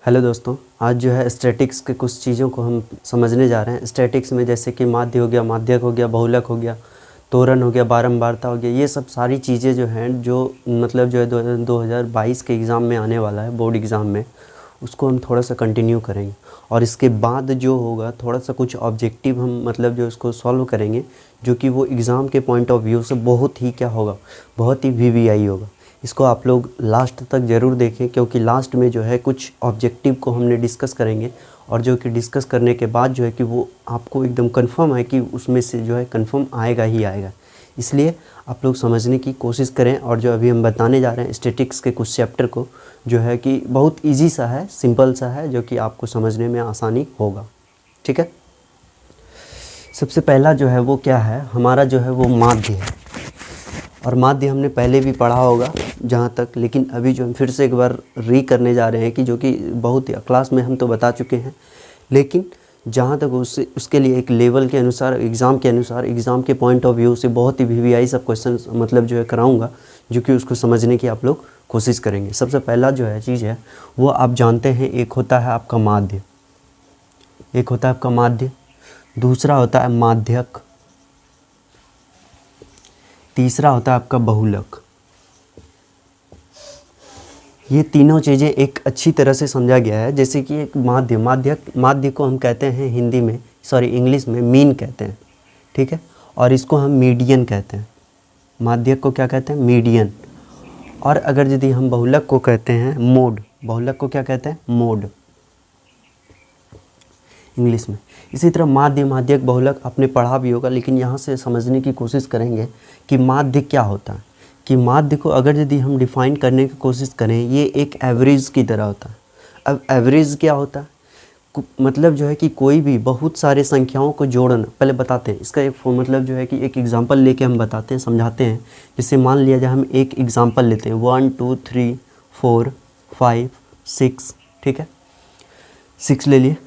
Hello दोस्तों, आज जो है स्टैटिक्स के कुछ चीज़ों को हम समझने जा रहे हैं। स्टैटिक्स में जैसे कि माध्य हो गया, माध्यक हो गया, बहुलक हो गया, त्वरण हो गया, बारंबारता हो गया, ये सब सारी चीज़ें जो हैं जो मतलब जो है 2022 के एग्ज़ाम में आने वाला है, बोर्ड एग्ज़ाम में, उसको हम थोड़ा सा कंटिन्यू करेंगे। और इसके बाद जो होगा थोड़ा सा कुछ ऑब्जेक्टिव हम मतलब जो इसको सॉल्व करेंगे, जो कि वो एग्ज़ाम के पॉइंट ऑफ व्यू से बहुत ही क्या होगा, बहुत ही वीवीआई होगा। इसको आप लोग लास्ट तक ज़रूर देखें, क्योंकि लास्ट में जो है कुछ ऑब्जेक्टिव को हमने डिस्कस करेंगे, और जो कि डिस्कस करने के बाद जो है कि वो आपको एकदम कंफर्म है कि उसमें से जो है कंफर्म आएगा ही आएगा। इसलिए आप लोग समझने की कोशिश करें। और जो अभी हम बताने जा रहे हैं स्टैटिक्स के कुछ चैप्टर को, जो है कि बहुत ईजी सा है, सिंपल सा है, जो कि आपको समझने में आसानी होगा। ठीक है। सबसे पहला जो है वो क्या है, हमारा जो है वो माध्य है। और माध्य हमने पहले भी पढ़ा होगा जहाँ तक, लेकिन अभी जो हम फिर से एक बार री करने जा रहे हैं कि जो कि बहुत क्लास में हम तो बता चुके हैं, लेकिन जहाँ तक उसके लिए एक लेवल के अनुसार, एग्ज़ाम के अनुसार, एग्ज़ाम के पॉइंट ऑफ व्यू से बहुत ही वीवीआई सब क्वेश्चन मतलब जो है कराऊंगा, जो कि उसको समझने की आप लोग कोशिश करेंगे। सबसे पहला जो है चीज़ है वो आप जानते हैं, एक होता है आपका माध्य, एक होता है आपका माध्य, दूसरा होता है माध्यक, तीसरा होता है आपका बहुलक। ये तीनों चीज़ें एक अच्छी तरह से समझा गया है। जैसे कि एक माध्य, माध्य को हम कहते हैं हिंदी में, सॉरी इंग्लिश में मीन कहते हैं, ठीक है। और इसको हम मीडियन कहते हैं। माध्यक को क्या कहते हैं, मीडियन। और अगर यदि हम बहुलक को कहते हैं मोड, बहुलक को क्या कहते हैं, मोड, इंग्लिश में। इसी तरह माध्य, माध्यक, बहुलक आपने पढ़ा भी होगा, लेकिन यहाँ से समझने की कोशिश करेंगे कि माध्य क्या होता है। कि माध्य को अगर यदि हम डिफ़ाइन करने की कोशिश करें, ये एक एवरेज की तरह होता है। अब एवरेज क्या होता है, मतलब जो है कि कोई भी बहुत सारे संख्याओं को जोड़ना, पहले बताते हैं इसका एक मतलब जो है कि एक एग्जांपल लेके हम बताते हैं, समझाते हैं। जैसे मान लिया जाए हम एक एग्जांपल लेते हैं 1 2 3 4 5 6, ठीक है, 6 ले लिए,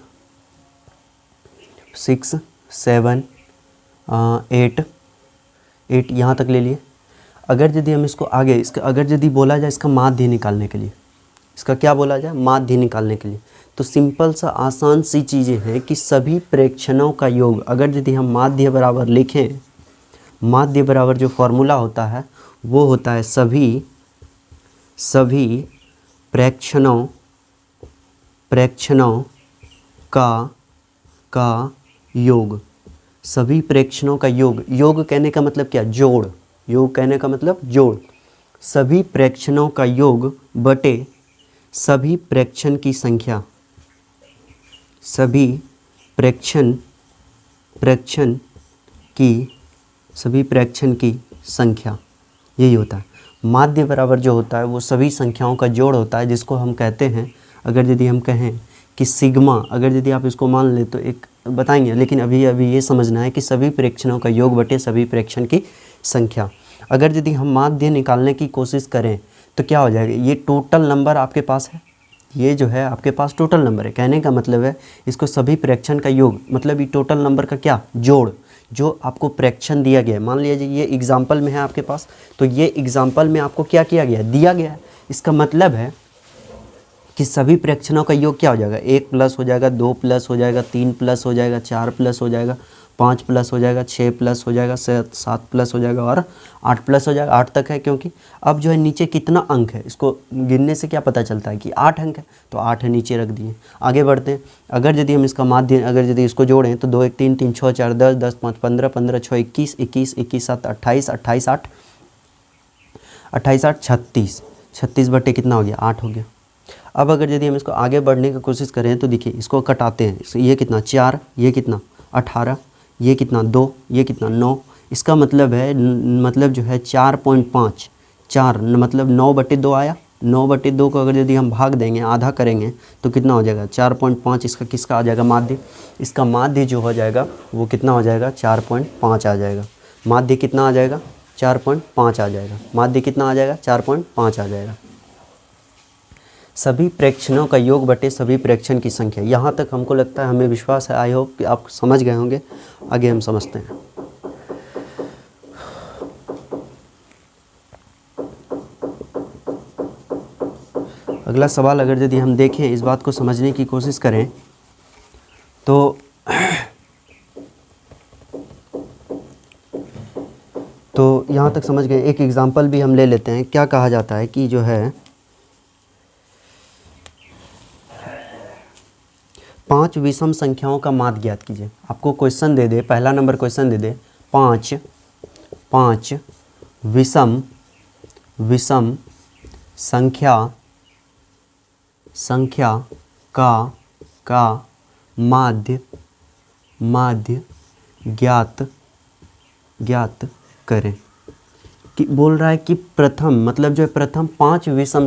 6 7 8 8 यहाँ तक ले लिए। अगर यदि हम इसको आगे, इसका अगर यदि बोला जाए इसका माध्य निकालने के लिए, इसका क्या बोला जाए, माध्य निकालने के लिए, तो सिंपल सा आसान सी चीज़ें हैं कि सभी प्रेक्षणों का योग, अगर यदि हम माध्य बराबर लिखें, माध्य बराबर जो फॉर्मूला होता है वो होता है सभी प्रेक्षणों का योग। सभी प्रेक्षणों का योग, योग कहने का मतलब क्या, जोड़, योग कहने का मतलब जोड़। सभी प्रेक्षणों का योग बटे सभी प्रेक्षण की संख्या, सभी प्रेक्षण की संख्या, यही होता है। माध्य बराबर जो होता है वो सभी संख्याओं का जोड़ होता है, जिसको हम कहते हैं, अगर यदि हम कहें कि सिग्मा, अगर यदि आप इसको मान ले तो एक बताएंगे, लेकिन अभी ये समझना है कि सभी प्रेक्षणों का योग बटे सभी प्रेक्षण की संख्या। अगर यदि हम माध्य निकालने की कोशिश करें तो क्या हो जाएगा, ये टोटल नंबर आपके पास है, ये जो है आपके पास टोटल नंबर है। कहने का मतलब है इसको सभी प्रेक्षण का योग, मतलब ये टोटल नंबर का क्या, जोड़, जो आपको प्रेक्षण दिया गया है। मान लीजिए ये एग्जाम्पल में है आपके पास, तो ये एग्जाम्पल में आपको क्या किया गया है, दिया गया है। इसका मतलब है कि सभी प्रेक्षणों का योग क्या हो जाएगा, 1 प्लस हो जाएगा, 2 प्लस हो जाएगा, 3 प्लस हो जाएगा, 4 प्लस हो जाएगा, 5 प्लस हो जाएगा, 6 प्लस हो जाएगा, 7 प्लस हो जाएगा और 8 प्लस हो जाएगा। 8 तक है, क्योंकि अब जो है नीचे कितना अंक है, इसको गिनने से क्या पता चलता है कि 8 अंक है, तो 8 है, नीचे रख दिए। आगे बढ़ते हैं। अगर यदि हम इसका माध्य, अगर यदि इसको जोड़ें तो 2 1 3 3 6 4 10 10 5 15 15 6 21 21 21 7 28 28 8 28 8 36, 36 बटे कितना हो गया, 8 हो गया। अब अगर यदि हम इसको आगे बढ़ने की कोशिश करें तो देखिए, इसको कटाते हैं, ये कितना 4, ये कितना 18, ये कितना 2, ये कितना 9। इसका मतलब है, मतलब जो है 4.5, 4 मतलब 9 बटे 2 आया। 9 बटे 2 को अगर यदि हम भाग देंगे, आधा करेंगे, तो कितना हो जाएगा, 4.5। इसका किसका आ जाएगा, माध्य। इसका माध्य जो हो जाएगा वो कितना हो जाएगा, 4.5 आ जाएगा। माध्य कितना आ जाएगा, 4.5 आ जाएगा। माध्य कितना आ जाएगा, 4.5 आ जाएगा। सभी प्रेक्षणों का योग बटे सभी प्रेक्षण की संख्या। यहाँ तक हमको लगता है, हमें विश्वास है, आई होप कि आप समझ गए होंगे। आगे हम समझते हैं। अगला सवाल अगर यदि हम देखें, इस बात को समझने की कोशिश करें तो यहाँ तक समझ गए। एक एग्जांपल भी हम ले लेते हैं। क्या कहा जाता है कि जो है 5 विषम संख्याओं का माध्य ज्ञात कीजिए। आपको क्वेश्चन दे दे, पहला नंबर क्वेश्चन दे दे, 5 विषम संख्या का माध्य ज्ञात करें। कि बोल रहा है कि प्रथम मतलब जो है प्रथम 5 विषम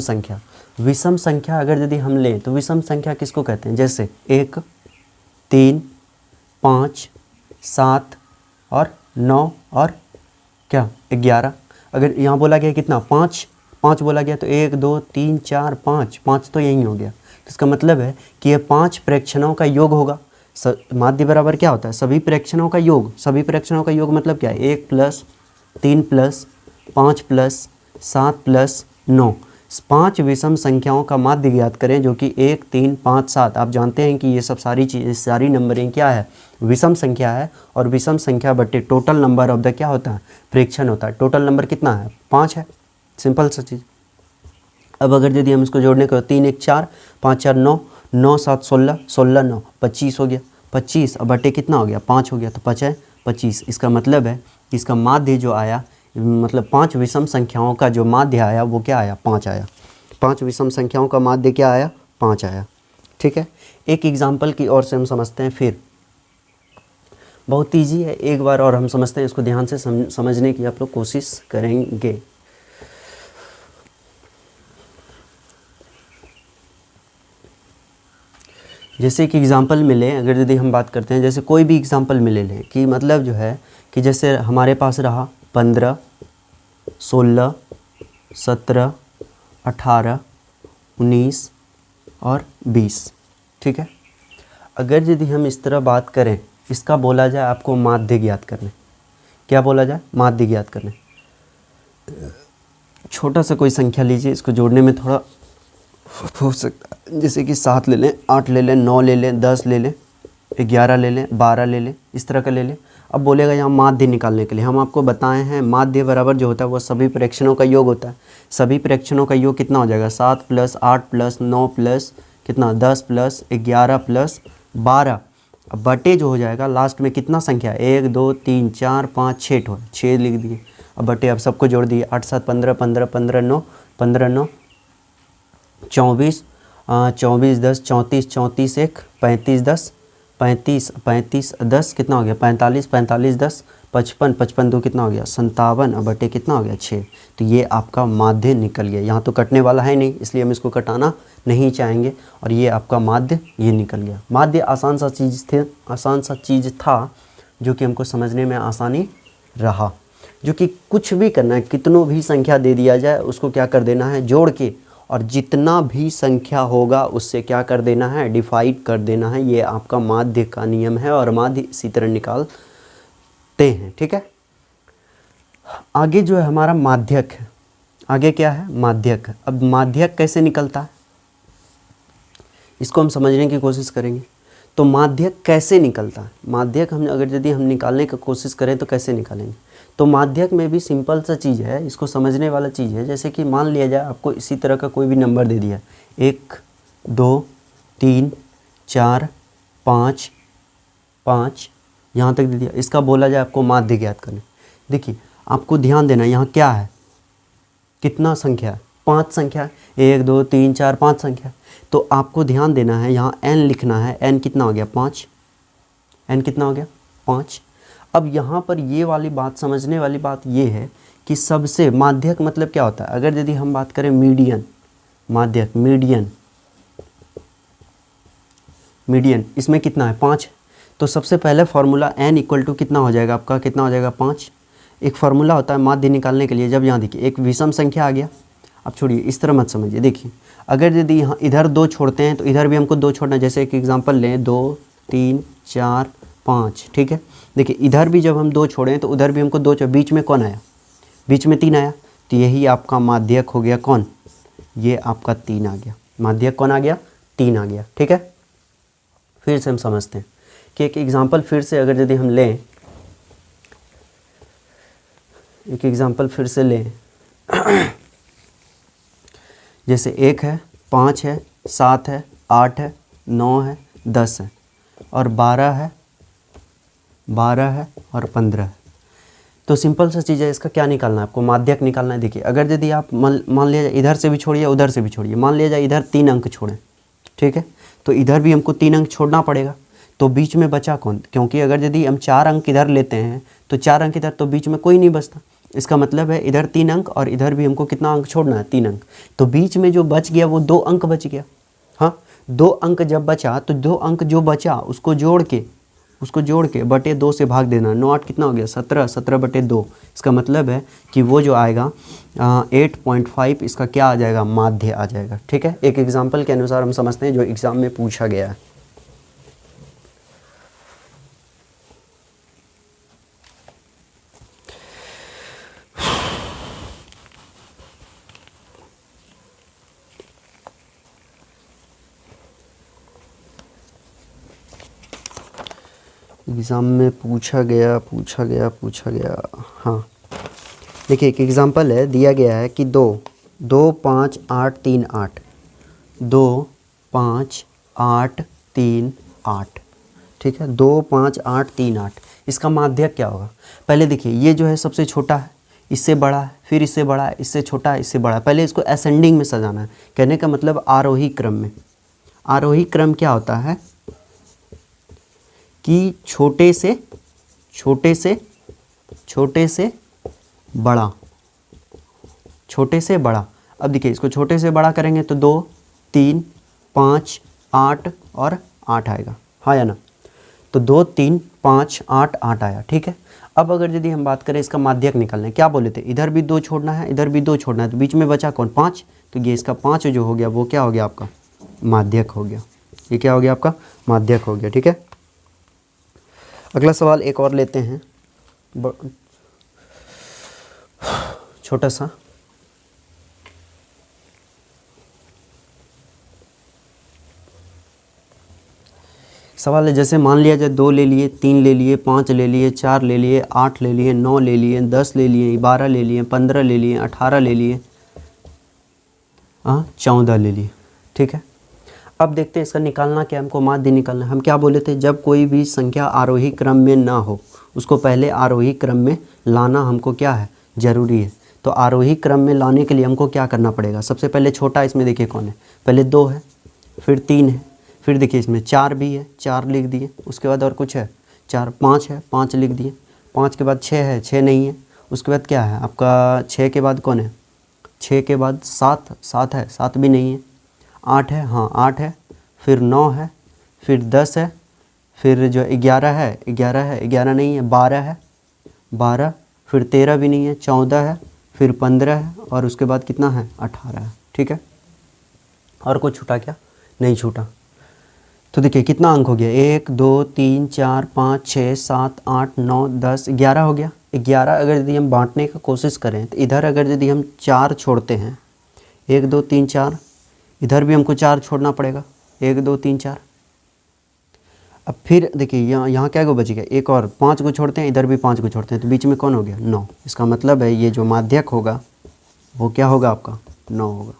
संख्या अगर यदि हम लें तो विषम संख्या किसको कहते हैं? जैसे 1, 3, 5, 7 और 9 और क्या 11। अगर यहाँ बोला गया कितना 5 बोला गया तो 1, 2, 3, 4, 5 तो यही हो गया। तो इसका मतलब है कि ये 5 प्रेक्षणों का योग होगा। माध्य बराबर क्या होता है? सभी प्रेक्षणों का योग। सभी प्रेक्षणों का योग मतलब क्या है? 1 + 3 + 5 + 7 + 9। 5 विषम संख्याओं का माध्य ज्ञात करें जो कि 1, 3, 5, 7। आप जानते हैं कि ये सब सारी नंबरिंग क्या है? विषम संख्या है। और विषम संख्या बटे टोटल नंबर ऑफ द क्या होता है? प्रेक्षण होता है। टोटल नंबर कितना है? 5 है। सिंपल सा चीज़। अब अगर यदि हम इसको जोड़ने को 3, 1, 4, 5, 4, 9, 9, 7, 16, 16, 9, 25 हो गया। 25 अब बटे कितना हो गया? 5 हो गया। तो 5 है 25। इसका मतलब है कि इसका माध्य जो आया, मतलब 5 विषम संख्याओं का जो माध्य आया वो क्या आया? 5 आया। 5 विषम संख्याओं का माध्य क्या आया? 5 आया। ठीक है। एक एग्जाम्पल की ओर से हम समझते हैं। फिर बहुत ईजी है, एक बार और हम समझते हैं। इसको ध्यान से समझने की आप लोग कोशिश करेंगे। जैसे कि एग्ज़ाम्पल मिले, अगर यदि हम बात करते हैं, जैसे कोई भी एग्ज़ाम्पल मिले लें कि मतलब जो है कि जैसे हमारे पास रहा 15, 16, 17, 18, 19 और 20। ठीक है। अगर यदि हम इस तरह बात करें, इसका बोला जाए आपको माध्य ज्ञात करने। क्या बोला जाए? माध्य ज्ञात करने। छोटा सा कोई संख्या लीजिए, इसको जोड़ने में थोड़ा हो सकता है, जैसे कि 7 ले लें, 8 ले लें, 9 ले लें, 10 ले लें, 11 ले लें, 12 ले लें, इस तरह का ले लें। अब बोलेगा यहाँ माध्य निकालने के लिए। हम आपको बताए हैं माध्य बराबर जो होता है वो सभी प्रेक्षणों का योग होता है। सभी प्रेक्षणों का योग कितना हो जाएगा? 7 + 8 + 9 + कितना 10 + 11 + 12। अब बटे जो हो जाएगा लास्ट में कितना संख्या? 1, 2, 3, 4, 5, 6 6 लिख दिए। अब बटे अब सबको जोड़ दिए। 8, 7, 15, 15, 15, 9, 15, 9, 24, 24, 10, 34, 34, 1, 35, 10, 35, 35, 10 कितना हो गया? 45, 45, 10, 55, 55, 2 कितना हो गया? 57। अब बटे कितना हो गया? 6। तो ये आपका माध्य निकल गया। यहाँ तो कटने वाला है नहीं, इसलिए हम इसको कटाना नहीं चाहेंगे। और ये आपका माध्य ये निकल गया। माध्य आसान सा चीज़ था जो कि हमको समझने में आसानी रहा। जो कि कुछ भी करना है, कितनों भी संख्या दे दिया जाए उसको क्या कर देना है? जोड़ के, और जितना भी संख्या होगा उससे क्या कर देना है? डिवाइड कर देना है। ये आपका माध्य का नियम है और माध्य इसी तरह निकालते हैं। ठीक है। आगे जो है हमारा माध्यक है। आगे क्या है? माध्यक। अब माध्यक कैसे निकलता है इसको हम समझने की कोशिश करेंगे। तो माध्यक कैसे निकलता है? माध्यक हम अगर यदि हम निकालने की कोशिश करें तो कैसे निकालेंगे? तो माध्यक में भी सिंपल सा चीज़ है, इसको समझने वाला चीज़ है। जैसे कि मान लिया जाए आपको इसी तरह का कोई भी नंबर दे दिया, 1, 2, 3, 4, 5 यहाँ तक दे दिया। इसका बोला जाए आपको माध्य ज्ञात करने। देखिए आपको ध्यान देना, यहाँ क्या है? कितना संख्या है? 5 संख्या है। 1, 2, 3, 4, 5 संख्या। तो आपको ध्यान देना है, यहाँ n लिखना है। n कितना हो गया? 5। n कितना हो गया? 5। अब यहाँ पर ये वाली बात, समझने वाली बात ये है कि सबसे माध्यक मतलब क्या होता है? अगर यदि हम बात करें मीडियन, माध्यक मीडियन इसमें कितना है? 5। तो सबसे पहले फार्मूला n = कितना हो जाएगा आपका? कितना हो जाएगा? 5। एक फार्मूला होता है माध्य निकालने के लिए। जब यहाँ देखिए एक विषम संख्या आ गया। अब छोड़िए, इस तरह मत समझिए। देखिए अगर यदि यहाँ इधर 2 छोड़ते हैं तो इधर भी हमको 2 छोड़ना है। जैसे एक एग्जांपल लें, 2, 3, 4, 5। ठीक है। देखिए इधर भी जब हम 2 छोड़ें तो उधर भी हमको 2 बीच में कौन आया? बीच में 3 आया। तो यही आपका माध्यक हो गया। कौन? ये आपका 3 आ गया। माध्यक कौन आ गया, 3 आ गया। ठीक है, फिर से हम समझते हैं कि एक एग्जाम्पल फिर से अगर यदि हम लें, एक एग्जाम्पल फिर से लें जैसे 1 है, 5 है, 7 है, 8 है, 9 है, 10 है और 12 है, 12 है और 15 है। तो सिंपल सा चीज़ है, इसका क्या निकालना है आपको, माध्यक निकालना है। देखिए अगर यदि आप मान लिया जाए इधर से भी छोड़िए उधर से भी छोड़िए, मान लिया जाए इधर 3 अंक छोड़ें, ठीक है, तो इधर भी हमको 3 अंक छोड़ना पड़ेगा। तो बीच में बचा कौन, क्योंकि अगर यदि हम 4 अंक इधर लेते हैं तो 4 अंक इधर, तो बीच में कोई नहीं बचता। इसका मतलब है इधर 3 अंक और इधर भी हमको कितना अंक छोड़ना है, 3 अंक। तो बीच में जो बच गया वो 2 अंक बच गया। हाँ, 2 अंक जब बचा तो 2 अंक जो बचा उसको जोड़ के बटे 2 से भाग देना। 9 8 कितना हो गया, 17, 17 बटे 2। इसका मतलब है कि वो जो आएगा 8.5, इसका क्या आ जाएगा, माध्य आ जाएगा। ठीक है, एक एग्जाम्पल के अनुसार हम समझते हैं जो एग्ज़ाम में पूछा गया है। एग्ज़ाम में पूछा गया। हाँ, देखिए एक एग्ज़ाम्पल है, दिया गया है कि 2 5 8 3 8, 2 5 8 3 8, ठीक है, 2 5 8 3 8। इसका माध्यक क्या होगा, पहले देखिए ये जो है सबसे छोटा है, इससे बड़ा है, फिर इससे बड़ा है, इससे छोटा है, इससे बड़ा है। पहले इसको असेंडिंग में सजाना है, कहने का मतलब आरोही क्रम में। आरोही क्रम क्या होता है कि छोटे से बड़ा, छोटे से बड़ा। अब देखिए इसको छोटे से बड़ा करेंगे तो 2 3 5 8 और 8 आएगा, हाँ या ना। तो 2 3 5 8 8 आया। ठीक है, अब अगर यदि हम बात करें इसका माध्यक निकालने, क्या बोले थे, इधर भी 2 छोड़ना है, इधर भी 2 छोड़ना है, तो बीच में बचा कौन, 5। तो ये इसका 5 जो हो गया वो क्या हो गया आपका, माध्यक हो गया। ये क्या हो गया आपका, माध्यक हो गया। ठीक है, अगला सवाल एक और लेते हैं, छोटा सा। सवाल है, जैसे मान लिया जाए 2 ले लिए, 3 ले लिए, 5 ले लिए, 4 ले लिए, 8 ले लिए, 9 ले लिए, 10 ले लिए, 12 ले लिए, 15 ले लिए, 18 ले लिए, 14 ले लिए। ठीक है, अब देखते हैं इसका निकालना क्या, हमको माध्य निकालना है। हम क्या बोले थे, जब कोई भी संख्या आरोही क्रम में ना हो उसको पहले आरोही क्रम में लाना हमको क्या है, ज़रूरी है। तो आरोही क्रम में लाने के लिए हमको क्या करना पड़ेगा, सबसे पहले छोटा इसमें देखिए कौन है, पहले 2 है, फिर 3 है, फिर देखिए इसमें 4 भी है, 4 लिख दिए। उसके बाद और कुछ है, 4 5 है, 5 लिख दिए। 5 के बाद 6 है, 6 नहीं है। उसके बाद क्या है आपका, 6 के बाद कौन है, 6 के बाद 7 है, 7 भी नहीं है। 8 है, हाँ 8 है, फिर 9 है, फिर 10 है, फिर जो 11 है, 11 नहीं है, 12 है, 12, फिर 13 भी नहीं है, 14 है, फिर 15 है और उसके बाद कितना है, 18 है। ठीक है, और कुछ छूटा क्या, नहीं छूटा। तो देखिए कितना अंक हो गया, 1 2 3 4 5 6 7 8 9 10 11 हो गया। 11 अगर यदि हम बांटने का कोशिश करें तो इधर अगर यदि हम 4 छोड़ते हैं, 1 2 3 4, इधर भी हमको 4 छोड़ना पड़ेगा, 1 2 3 4। अब फिर देखिए यहाँ क्या को बच गया, एक और 5 को छोड़ते हैं, इधर भी 5 को छोड़ते हैं, तो बीच में कौन हो गया, 9। इसका मतलब है ये जो माध्यक होगा वो क्या होगा आपका, 9 होगा।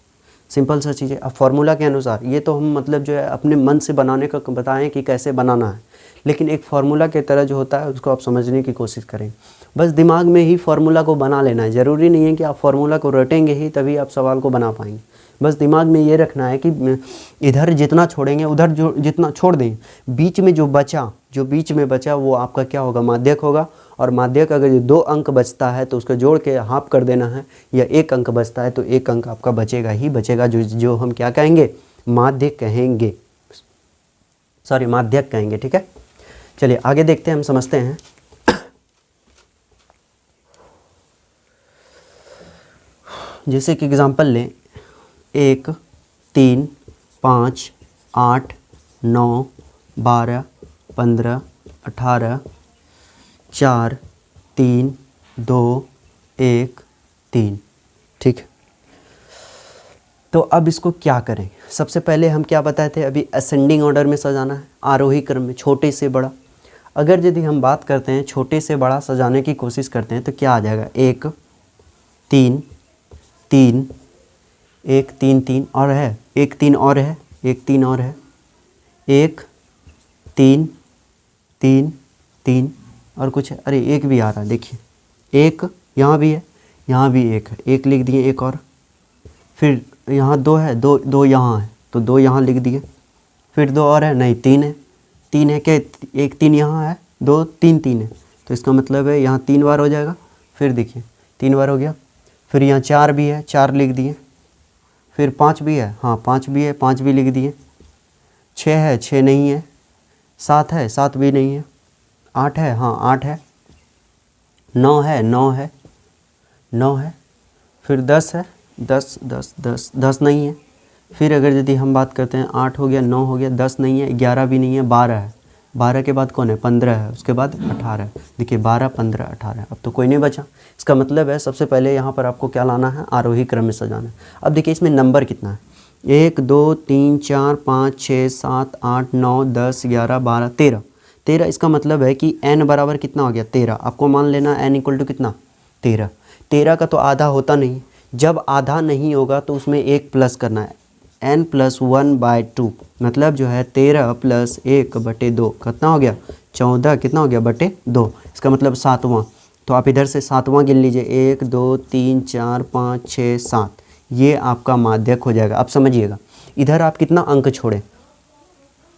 सिंपल सा चीज़ है। अब फार्मूला के अनुसार ये तो हम मतलब जो है अपने मन से बनाने का बताएं कि कैसे बनाना है, लेकिन एक फार्मूला के तरह जो होता है उसको आप समझने की कोशिश करें। बस दिमाग में ही फार्मूला को बना लेना है, ज़रूरी नहीं है कि आप फार्मूला को रटेंगे ही तभी आप सवाल को बना पाएंगे। बस दिमाग में ये रखना है कि इधर जितना छोड़ेंगे उधर जो जितना छोड़ दें, बीच में जो बचा वो आपका क्या होगा, माध्यक होगा। और माध्यक अगर 2 अंक बचता है तो उसको जोड़ के हाफ कर देना है, या 1 अंक बचता है तो 1 अंक आपका बचेगा ही बचेगा, जो हम क्या कहेंगे, माध्यक कहेंगे। ठीक है, चलिए आगे देखते हैं, हम समझते हैं। जैसे कि एग्जांपल लें, 1 3 5 8 9 12 15 18 4 3 2 1 3। ठीक है, तो अब इसको क्या करें? सबसे पहले हम क्या बताए थे, अभी असेंडिंग ऑर्डर में सजाना है, आरोही क्रम में, छोटे से बड़ा। अगर यदि हम बात करते हैं छोटे से बड़ा सजाने की कोशिश करते हैं तो क्या आ जाएगा, 1 3 3 1 3 3 और है, 1 3 और है, 1 3 और है, 1 3 3 3 और कुछ है, अरे 1 भी आ रहा है, देखिए 1 यहाँ भी है, यहाँ भी 1 है, 1 लिख दिए, एक और, फिर यहाँ 2 है, 2 2 यहाँ है तो 2 यहाँ लिख दिए, फिर 2 और है, नहीं 3 है, 3 है क्या, 1 3 यहाँ है, 2 3 3 है, तो इसका मतलब है यहाँ 3 बार हो जाएगा, फिर देखिए 3 बार हो गया, फिर यहाँ 4 भी है, 4 लिख दिए, फिर 5 भी है, हाँ 5 भी है, 5 भी लिख दिए, 6 है, 6 नहीं है, 7 है, 7 भी नहीं है, 8 है, हाँ 8 है, 9 है, 9 है, 9 है, फिर 10 है, 10 10 10 10 नहीं है, फिर अगर यदि हम बात करते हैं 8 हो गया, 9 हो गया, 10 नहीं है, 11 भी नहीं है, 12 है, 12 के बाद कौन है, 15 है, उसके बाद 18 है, देखिए 12 15 18, अब तो कोई नहीं बचा। इसका मतलब है सबसे पहले यहाँ पर आपको क्या लाना है, आरोही क्रम में सजाना है। अब देखिए इसमें नंबर कितना है, 1 2 3 4 5 6 7 8 9 10 11 12 13 13, इसका मतलब है कि n बराबर कितना हो गया, 13। आपको मान लेना n इक्वल टू कितना, 13। 13 का तो आधा होता नहीं, जब आधा नहीं होगा तो उसमें 1 प्लस करना है, n + 1/2, मतलब जो है 13 + 1/2 कितना हो गया, 14, कितना हो गया, बटे 2, इसका मतलब 7वां। तो आप इधर से 7वां गिन लीजिए, 1 2 3 4 5 6 7, ये आपका माध्यक हो जाएगा। अब समझिएगा, इधर आप कितना अंक छोड़े,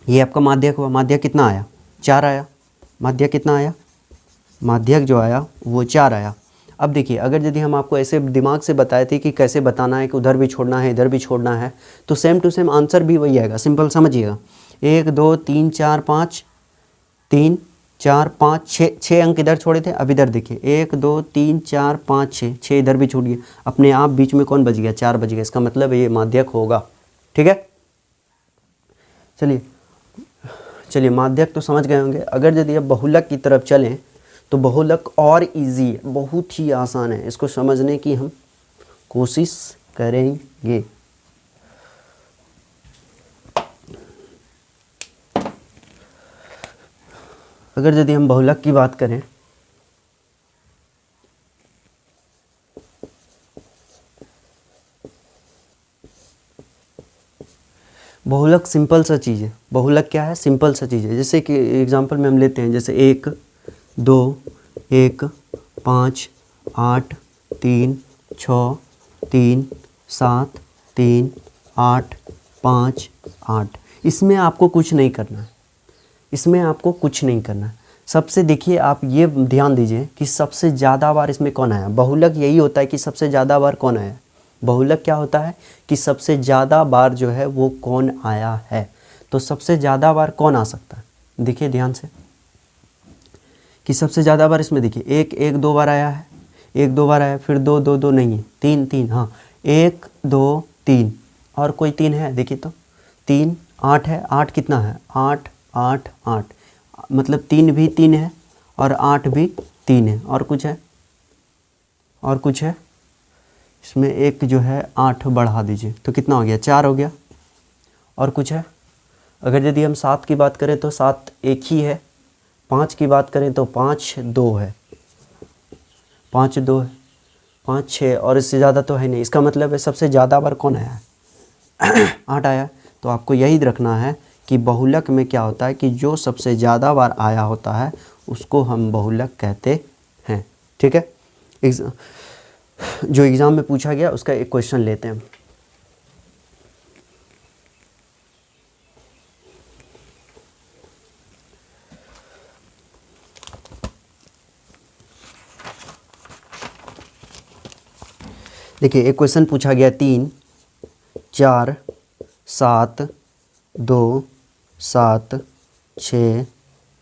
ये आपका माध्यक हुआ, माध्यक कितना आया, 4 आया, माध्यक कितना आया, माध्यक जो आया वो 4 आया। अब देखिए अगर यदि हम आपको ऐसे दिमाग से बताए थे कि कैसे बताना है कि उधर भी छोड़ना है इधर भी छोड़ना है, तो सेम टू सेम आंसर भी वही आएगा, सिंपल समझिएगा। 1 2 3 4 5 3 4 5 6 अंक इधर छोड़े थे, अब इधर देखिए 1 2 3 4 5 6 6 इधर भी छूट गए, अपने आप बीच में कौन बच गया, 4 बच गया, इसका मतलब ये माध्यक होगा। ठीक है, चलिए माध्यक तो समझ गए होंगे। अगर यदि अब बहुलक की तरफ चलें तो बहुलक और इजी है, बहुत ही आसान है, इसको समझने की हम कोशिश करेंगे। अगर यदि हम बहुलक की बात करें बहुलक सिंपल सा चीज़ है, बहुलक क्या है, सिंपल सा चीज़ है। जैसे कि एग्जांपल में हम लेते हैं, जैसे 1 2 1 5 8 3 6 3 7 3 8 5 8, इसमें आपको कुछ नहीं करना है, इसमें आपको कुछ नहीं करना है। सबसे देखिए आप ये ध्यान दीजिए कि सबसे ज़्यादा बार इसमें कौन आया, बहुलक यही होता है कि सबसे ज़्यादा बार कौन आया, बहुलक क्या होता है कि सबसे ज़्यादा बार जो है वो कौन आया है। तो सबसे ज़्यादा बार कौन आ सकता है, देखिए ध्यान से कि सबसे ज़्यादा बार इसमें देखिए 1 1 2 बार आया है, 1 2 बार आया, फिर 2 2 2 नहीं है, 3 3, हाँ 1 2 3 और कोई 3 है, देखिए तो 3 8 है, 8 कितना है, 8 8 8, मतलब 3 भी 3 है और 8 भी 3 है, और कुछ है, और कुछ है, इसमें एक जो है 8 बढ़ा दीजिए तो कितना हो गया, 4 हो गया, और कुछ है। अगर यदि हम 7 की बात करें तो 7 एक ही है, 5 की बात करें तो 5 2 है, 5 2 है, 5 6, और इससे ज़्यादा तो है नहीं। इसका मतलब है सबसे ज़्यादा बार कौन आया है 8 आया। तो आपको यही रखना है कि बहुलक में क्या होता है कि जो सबसे ज़्यादा बार आया होता है उसको हम बहुलक कहते हैं। ठीक है, जो एग्ज़ाम में पूछा गया उसका एक क्वेश्चन लेते हैं। देखिए एक क्वेश्चन पूछा गया 3 4 7 2 7 6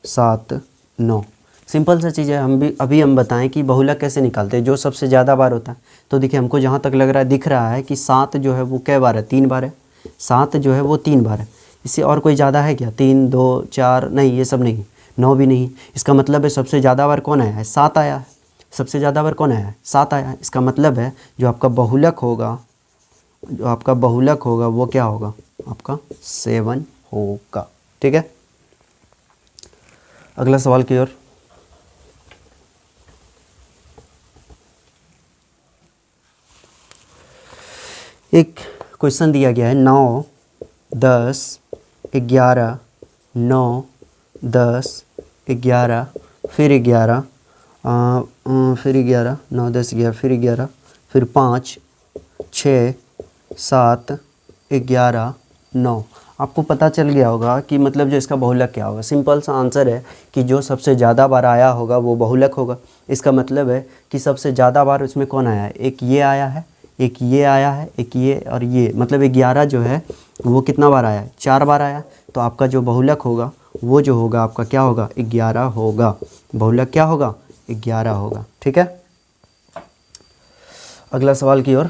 7 9, सिंपल सा चीज़ है। हम बताएं कि बहुलक कैसे निकालते हैं, जो सबसे ज़्यादा बार होता है। तो देखिए हमको जहाँ तक लग रहा है, दिख रहा है कि 7 जो है वो कै बार है, 3 बार है, 7 जो है वो 3 बार है। इससे और कोई ज़्यादा है क्या, 3 2 4 नहीं, ये सब नहीं, 9 भी नहीं। इसका मतलब है सबसे ज़्यादा बार कौन आया है, 7 आया है। सबसे ज़्यादा बार कौन आया है, 7 आया है। इसका मतलब है जो आपका बहुलक होगा जो आपका बहुलक होगा वो क्या होगा, आपका 7 होगा। ठीक है, अगला सवाल की ओर। एक क्वेश्चन दिया गया है 9 10 11 9 10 11 फिर 11 फिर 11 9 10 11 फिर 11 फिर 5 6 7 11 9। आपको पता चल गया होगा कि मतलब जो इसका बहुलक क्या होगा। सिंपल सा आंसर है कि जो सबसे ज़्यादा बार आया होगा वो बहुलक होगा। इसका मतलब है कि सबसे ज़्यादा बार उसमें कौन आया है, एक ये आया है, एक ये आया है, एक ये और ये, मतलब 11 जो है वो कितना बार आया है, 4 बार आया। तो आपका जो बहुलक होगा वो जो होगा आपका क्या होगा, 11 होगा। बहुलक क्या होगा, 11 होगा। ठीक है, अगला सवाल की ओर।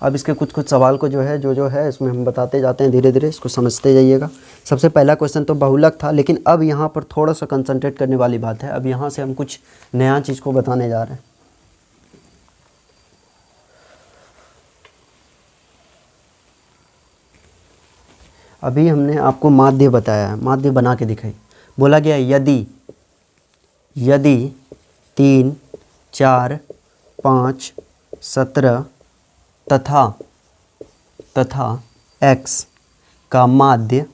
अब इसके कुछ सवाल को जो है इसमें हम बताते जाते हैं, धीरे धीरे इसको समझते जाइएगा। सबसे पहला क्वेश्चन तो बहुलक था, लेकिन अब यहाँ पर थोड़ा सा कंसंट्रेट करने वाली बात है। अब यहाँ से हम कुछ नया चीज़ को बताने जा रहे हैं। अभी हमने आपको माध्य बताया है, माध्य बना के दिखाई। बोला गया यदि 3 4 5 17 तथा x का माध्य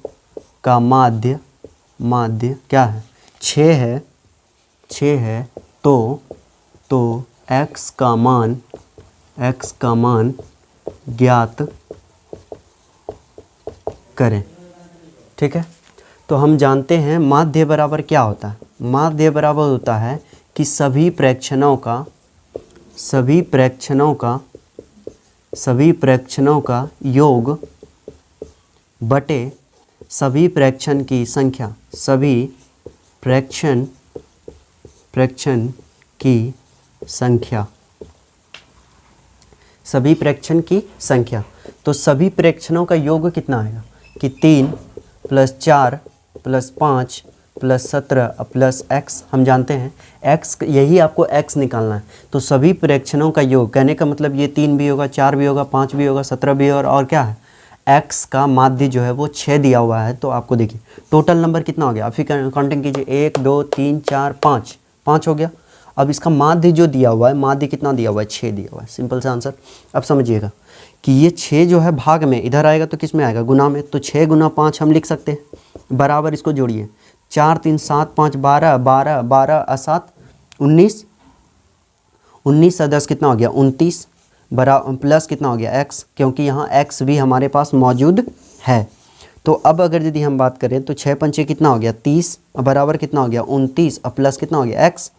क्या है, 6 है तो x का मान ज्ञात करें। ठीक है, तो हम जानते हैं माध्य बराबर क्या होता है। माध्य बराबर होता है कि सभी प्रेक्षणों का योग बटे सभी प्रेक्षण की संख्या, सभी प्रेक्षण की संख्या। तो सभी प्रेक्षणों का योग कितना आएगा कि 3 + 4 + 5 + 17 + x। हम जानते हैं x, यही आपको x निकालना है। तो सभी प्रेक्षणों का योग, कहने का मतलब ये 3 भी होगा, 4 भी होगा, 5 भी होगा, 17 भी होगा, और क्या है, x का माध्य जो है वो 6 दिया हुआ है। तो आपको देखिए टोटल नंबर कितना हो गया, आप फिर काउंटिंग कीजिए, 1 2 3 4 5 हो गया। अब इसका माध्य जो दिया हुआ है, माध्य कितना दिया हुआ है, 6 दिया हुआ है। सिंपल सा आंसर। अब समझिएगा कि ये 6 जो है भाग में इधर आएगा तो किस में आएगा, गुना में। तो 6 × 5 हम लिख सकते हैं, बराबर इसको जोड़िए, 4 3 7 5 12 12 12 7 19 19 10 कितना हो गया, 29 प्लस कितना हो गया x, क्योंकि यहाँ x भी हमारे पास मौजूद है। तो अब अगर यदि हम बात करें तो 6 पंचे कितना हो गया, 30, बराबर कितना हो गया, 29, प्लस कितना हो गया x।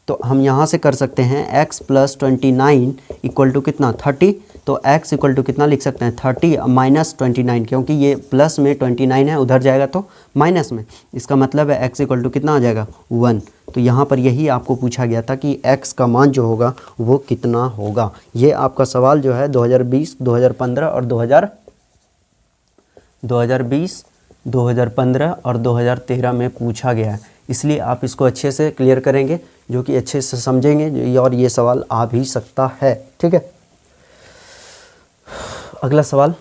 तो हम यहाँ से कर सकते हैं x + 29 = कितना, 30। तो x = कितना लिख सकते हैं, 30 - 29, क्योंकि ये प्लस में 29 है, उधर जाएगा तो माइनस में। इसका मतलब है x = कितना आ जाएगा, 1। तो यहाँ पर यही आपको पूछा गया था कि x का मान जो होगा वो कितना होगा। ये आपका सवाल जो है 2020 2015 और 2020 2015 और 2013 में पूछा गया है। इसलिए आप इसको अच्छे से क्लियर करेंगे, जो कि अच्छे से समझेंगे, और ये सवाल आ भी सकता है। ठीक है, अगला सवाल।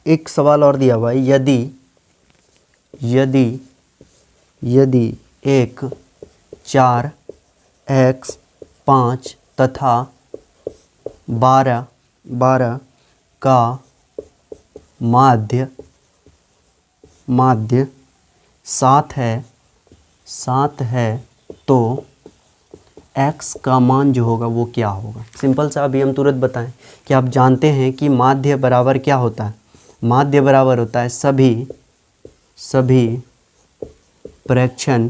एक सवाल और दिया हुआ है, यदि एक 4x 5 तथा 12 का माध्य 7 है तो x का मान जो होगा वो क्या होगा। सिंपल सा अभी हम तुरंत बताएं कि आप जानते हैं कि माध्य बराबर क्या होता है। माध्य बराबर होता है सभी प्रेक्षण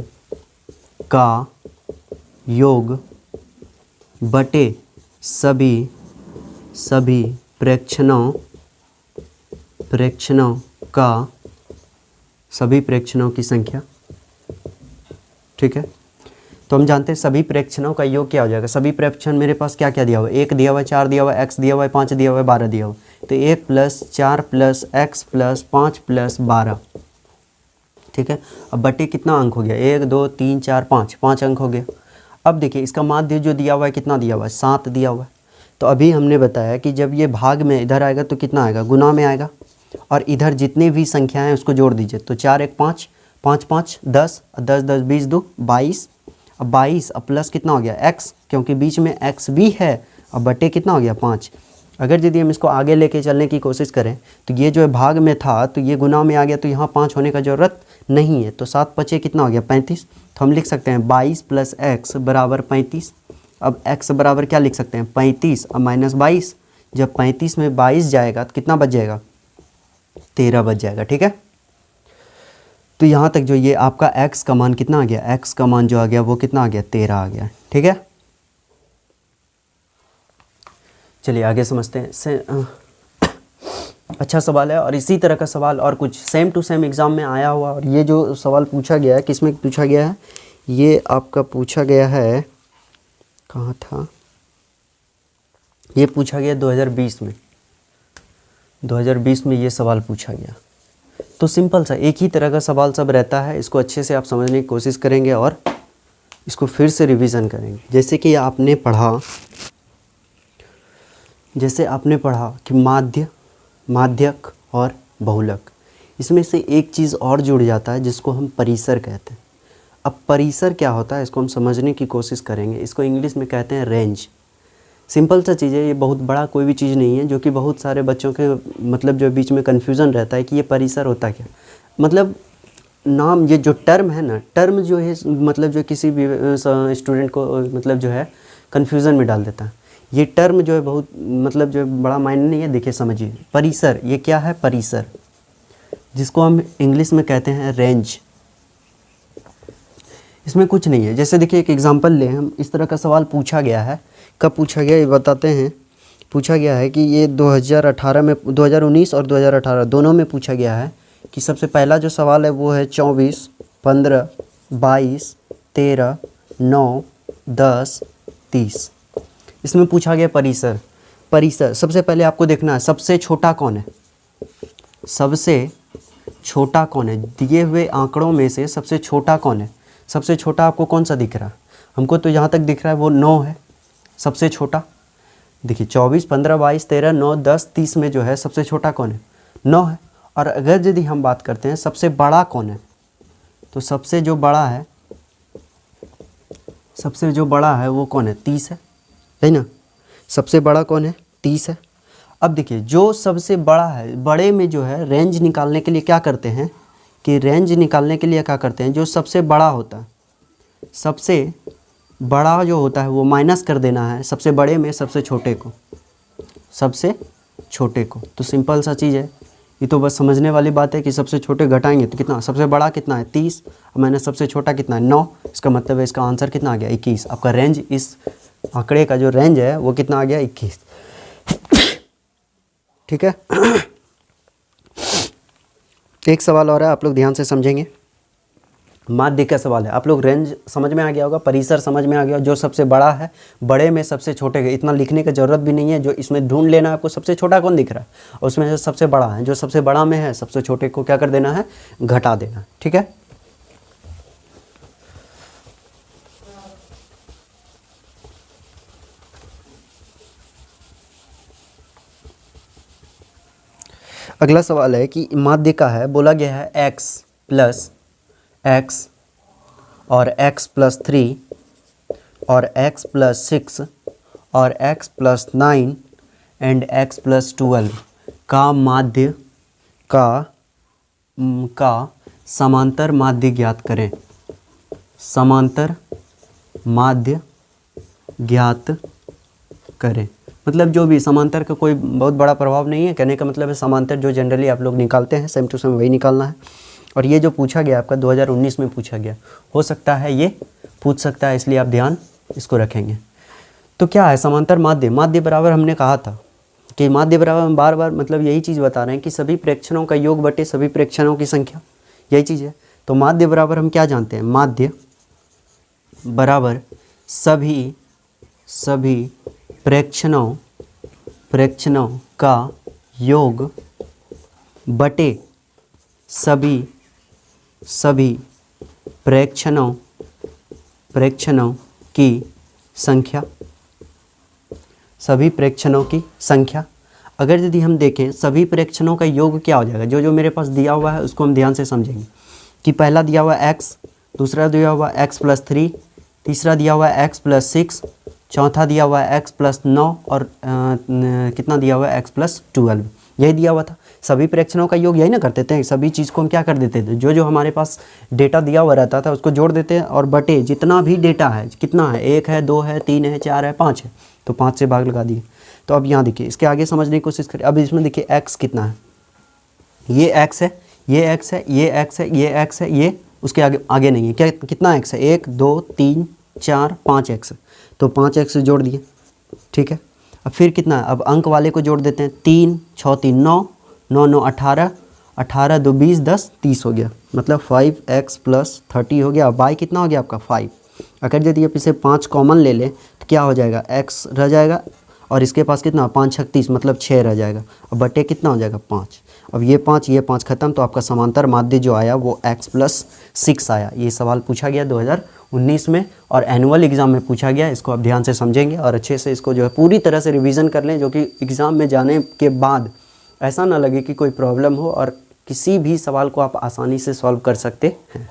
का योग बटे सभी प्रेक्षणों का सभी प्रेक्षणों की संख्या, ठीक है। तो हम जानते हैं सभी प्रेक्षणों का योग क्या हो जाएगा। सभी प्रेक्षण मेरे पास क्या क्या दिया हुआ है, 1 दिया हुआ है, 4 दिया हुआ है, x दिया हुआ है, 5 दिया हुआ है, 12 दिया हुआ है। तो 1 + 4 + x + 5 + 12, ठीक है। अब बटे कितना अंक हो गया, 1 2 3 4 5, 5 अंक हो गया। अब देखिए इसका माध्य जो दिया हुआ है कितना दिया हुआ है, 7 दिया हुआ है। तो अभी हमने बताया कि जब ये भाग में इधर आएगा तो कितना आएगा, गुना में आएगा, और इधर जितनी भी संख्याएं उसको जोड़ दीजिए। तो 4 1 5, 5 5 10, 10 10 20 2 22। अब 22 अब प्लस कितना हो गया x, क्योंकि बीच में x भी है। अब बटे कितना हो गया 5। अगर यदि हम इसको आगे लेके चलने की कोशिश करें तो ये जो है भाग में था तो ये गुना में आ गया, तो यहाँ 5 होने का ज़रूरत नहीं है। तो 7 5 कितना हो गया 35। तो हम लिख सकते हैं 22 + x = 35। अब x बराबर क्या लिख सकते हैं 35 अब -22। जब 35 में 22 जाएगा तो कितना बच जाएगा, 13 बच जाएगा, ठीक है। तो यहाँ तक जो ये आपका x का मान कितना आ गया, x का मान जो आ गया वो कितना आ गया, 13 आ गया, ठीक है। चलिए आगे समझते हैं। अच्छा सवाल है, और इसी तरह का सवाल और कुछ सेम टू सेम एग्ज़ाम में आया हुआ। और ये जो सवाल पूछा गया है किसमें पूछा गया है, ये आपका पूछा गया है, कहाँ था, ये पूछा गया 2020 में। 2020 में ये सवाल पूछा गया। तो सिंपल सा एक ही तरह का सवाल सब रहता है, इसको अच्छे से आप समझने की कोशिश करेंगे और इसको फिर से रिवीजन करेंगे। जैसे कि आपने पढ़ा कि माध्य, माध्यक और बहुलक, इसमें से एक चीज़ और जुड़ जाता है जिसको हम परिसर कहते हैं। अब परिसर क्या होता है इसको हम समझने की कोशिश करेंगे। इसको इंग्लिश में कहते हैं रेंज। सिंपल सा चीज़ है, ये बहुत बड़ा कोई भी चीज़ नहीं है, जो कि बहुत सारे बच्चों के मतलब जो बीच में कन्फ्यूज़न रहता है कि ये परिसर होता क्या। मतलब नाम, ये जो टर्म है ना, टर्म जो है मतलब जो किसी भी स्टूडेंट को मतलब जो है कन्फ्यूज़न में डाल देता है। ये टर्म जो है बहुत मतलब जो है बड़ा मायने नहीं है। देखिए समझिए, परिसर ये क्या है, परिसर जिसको हम इंग्लिश में कहते हैं रेंज। इसमें कुछ नहीं है। जैसे देखिए एक एग्जांपल लें हम, इस तरह का सवाल पूछा गया है। कब पूछा गया ये बताते हैं। पूछा गया है कि ये 2018 में, 2019 और 2018 दोनों में पूछा गया है कि सबसे पहला जो सवाल है वो है 24, 15, 22, 13, 9, 10, 30। इसमें पूछा गया परिसर। परिसर सबसे पहले आपको देखना है सबसे छोटा कौन है, सबसे छोटा कौन है, दिए हुए आंकड़ों में से सबसे छोटा कौन है। सबसे छोटा आपको कौन सा दिख रहा है, हमको तो यहाँ तक दिख रहा है वो 9 है सबसे छोटा। देखिए 24, 15, 22, 13, 9, 10, 30 में जो है सबसे छोटा कौन है, 9 है। और अगर यदि हम बात करते हैं सबसे बड़ा कौन है, तो सबसे जो बड़ा है वो कौन है, 30 है ना। सबसे बड़ा कौन है, 30 है। अब देखिए जो सबसे बड़ा है, बड़े में जो है रेंज निकालने के लिए क्या करते हैं कि जो सबसे बड़ा होता है, सबसे बड़ा जो होता है वो माइनस कर देना है सबसे बड़े में सबसे छोटे को। तो सिंपल सा चीज़ है, ये तो बस समझने वाली बात है कि सबसे छोटे घटाएंगे तो कितना, सबसे बड़ा कितना है 30, मैंने सबसे छोटा कितना है 9। इसका मतलब है इसका आंसर कितना आ गया 21। आपका रेंज, इस आंकड़े का जो रेंज है वो कितना आ गया 21, ठीक है। एक सवाल और है, आप लोग ध्यान से समझेंगे। माध्य का सवाल है। आप लोग रेंज समझ में आ गया होगा, परिसर समझ में आ गया, जो सबसे बड़ा है, बड़े में सबसे छोटे के, इतना लिखने की ज़रूरत भी नहीं है। जो इसमें ढूंढ लेना है आपको सबसे छोटा कौन दिख रहा है, और उसमें से सबसे बड़ा है, जो सबसे बड़ा में है सबसे छोटे को क्या कर देना है, घटा देना, ठीक है। अगला सवाल है कि माध्य का है, बोला गया है x + x और x + 3 और x + 6 और x + 9 एंड x + 12 का माध्य का समांतर माध्य ज्ञात करें। समांतर माध्य ज्ञात करें, मतलब जो भी समांतर का कोई बहुत बड़ा प्रभाव नहीं है। कहने का मतलब है समांतर जो जनरली आप लोग निकालते हैं सेम टू सेम वही निकालना है। और ये जो पूछा गया आपका 2019 में पूछा गया, हो सकता है ये पूछ सकता है, इसलिए आप ध्यान इसको रखेंगे। तो क्या है समांतर माध्य, माध्य बराबर हमने कहा था कि माध्य बराबर हम बार बार मतलब यही चीज़ बता रहे हैं कि सभी प्रेक्षणों का योग बटे सभी प्रेक्षणों की संख्या। यही चीज़ है। तो माध्य बराबर हम क्या जानते हैं, माध्य बराबर सभी प्रेक्षणों का योग बटे सभी प्रेक्षणों की संख्या, सभी प्रेक्षणों की संख्या। अगर यदि हम देखें सभी प्रेक्षणों का योग क्या हो जाएगा, जो मेरे पास दिया हुआ है उसको हम ध्यान से समझेंगे कि पहला दिया हुआ है x, दूसरा दिया हुआ है x+3, तीसरा दिया हुआ है x+6, चौथा दिया हुआ है x+9 और कितना दिया हुआ है x+12, यही दिया हुआ था। सभी प्रेक्षणों का योग यही ना करते थे, सभी चीज़ को हम क्या कर देते थे, जो हमारे पास डेटा दिया हुआ रहता था उसको जोड़ देते हैं और बटे जितना भी डेटा है, कितना है, 1 है, 2 है, 3 है, 4 है, 5 है, तो 5 से भाग लगा दिए। तो अब यहाँ देखिए, इसके आगे समझने की कोशिश करिए। अब इसमें देखिए x कितना है, ये x है, ये x है, ये x है, ये x है, ये उसके आगे नहीं है। क्या कितना x है, 1 2 3 4 5 x, तो 5 x जोड़ दिए, ठीक है। अब फिर कितना है, अब अंक वाले को जोड़ देते हैं, 3 6 3 9 9 9 18 18 2 20 10 30 हो गया, मतलब 5x+30 हो गया। y कितना हो गया आपका 5। अगर यदि आप इसे 5 कॉमन ले लें तो क्या हो जाएगा, x रह जाएगा और इसके पास कितना 5 36 मतलब 6 रह जाएगा, और बटे कितना हो जाएगा 5। अब ये 5 खत्म, तो आपका समांतर माध्य जो आया वो x+6 आया। ये सवाल पूछा गया 2019 में और एनुअल एग्ज़ाम में पूछा गया। इसको आप ध्यान से समझेंगे और अच्छे से इसको जो है पूरी तरह से रिवीजन कर लें, जो कि एग्ज़ाम में जाने के बाद ऐसा ना लगे कि कोई प्रॉब्लम हो और किसी भी सवाल को आप आसानी से सॉल्व कर सकते हैं।